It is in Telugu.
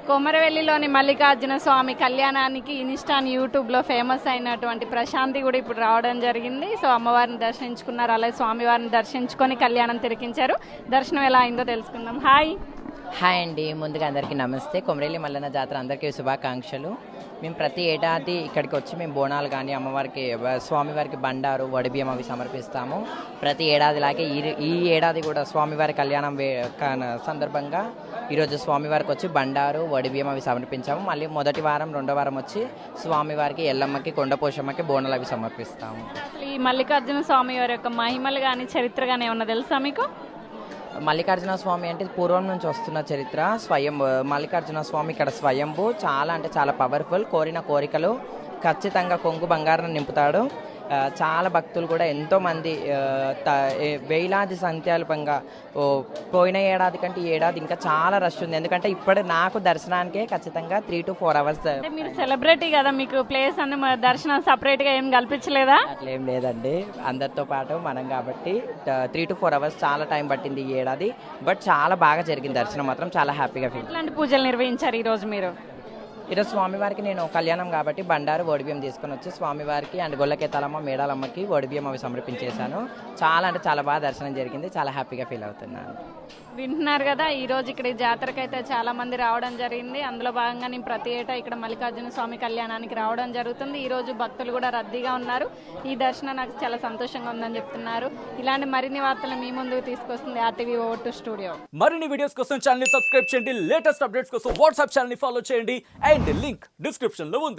కొమరవెల్లిలోని మల్లికార్జున స్వామి కళ్యాణానికి ఇన్స్టాన్ యూట్యూబ్లో ఫేమస్ అయినటువంటి ప్రశాంతి కూడా ఇప్పుడు రావడం జరిగింది. సో అమ్మవారిని దర్శించుకున్నారు, అలాగే స్వామివారిని దర్శించుకొని కళ్యాణం తిరిగించారు. దర్శనం ఎలా అయిందో తెలుసుకుందాం. హాయ్ అండి, ముందుగా అందరికీ నమస్తే. కొమరేలి మల్లన్న జాతర అందరికీ శుభాకాంక్షలు. మేము ప్రతి ఏడాది ఇక్కడికి వచ్చి మేము బోనాలు కానీ అమ్మవారికి స్వామివారికి బండారు వడిబియ్యం అవి సమర్పిస్తాము. ప్రతి ఏడాదిలాగే ఈ ఏడాది కూడా స్వామివారి కళ్యాణం సందర్భంగా ఈరోజు స్వామివారికి వచ్చి బండారు వడిబియ్యం అవి సమర్పించాము. మళ్ళీ మొదటి వారం రెండో వారం వచ్చి స్వామివారికి ఎల్లమ్మకి కొండపోషమ్మకి బోనాలు అవి సమర్పిస్తాము. ఈ మల్లికార్జున స్వామి వారి యొక్క మహిమలు కానీ చరిత్ర కానీ ఏమన్నా తెలుసా మీకు? మల్లికార్జున స్వామి అంటే పూర్వం నుంచి వస్తున్న చరిత్ర. మల్లికార్జున స్వామి ఇక్కడ స్వయంభూ, చాలా అంటే చాలా పవర్ఫుల్. కోరిన కోరికలు ఖచ్చితంగా కొంగు బంగారం నింపుతాడు. చాలా భక్తులు కూడా ఎంతోమంది వేలాది సంఖ్యాల్పంగా పోయిన ఏడాది కంటే ఈ ఏడాది ఇంకా చాలా రష్ ఉంది. ఎందుకంటే ఇప్పుడు నాకు దర్శనానికే ఖచ్చితంగా 3 to 4 hours. మీరు సెలబ్రిటీ కదా, మీకు ప్లేస్ అన్ని దర్శనం సపరేట్గా ఏం కల్పించలేదా? అట్లా ఏం లేదండి, అందరితో పాటు మనం కాబట్టి 3 to 4 hours చాలా టైం పట్టింది ఈ ఏడాది. బట్ చాలా బాగా జరిగింది దర్శనం, మాత్రం చాలా హ్యాపీగా ఫీల్. ఎట్లాంటి పూజలు నిర్వహించారు ఈరోజు మీరు? ఈరోజు స్వామివారికి నేను కళ్యాణం కాబట్టి బండారు వడిబియ్యం తీసుకొని వచ్చి స్వామివారికి అండ్ గొల్లకేతాలమ్మ మేడాలమ్మకి వడిబియ్యం అవి సమర్పించేశాను. చాలా అంటే చాలా బాగా దర్శనం జరిగింది, చాలా హ్యాపీగా ఫీల్ అవుతున్నాను. వింటున్నారు కదా, ఈ రోజు ఇక్కడ జాతరకి అయితే చాలా మంది రావడం జరిగింది. అందులో భాగంగా నేను ప్రతి ఏటా ఇక్కడ మల్లికార్జున స్వామి కళ్యాణానికి రావడం జరుగుతుంది. ఈ రోజు భక్తులు కూడా రద్దీగా ఉన్నారు. ఈ దర్శనం నాకు చాలా సంతోషంగా ఉందని చెప్తున్నారు. ఇలాంటి మరిన్ని వార్తలు మీ ముందుకు తీసుకొస్తుంది RTV ఓటు స్టూడియో. మరిన్ని వీడియోస్ కోసం ఛానల్ ని సబ్స్క్రైబ్ చేయండి. లేటెస్ట్ అప్డేట్స్ కోసం వాట్సాప్ ఛానల్ ని ఫాలో చేయండి. అండ్ లింక్ డిస్క్రిప్షన్ లో ఉంది.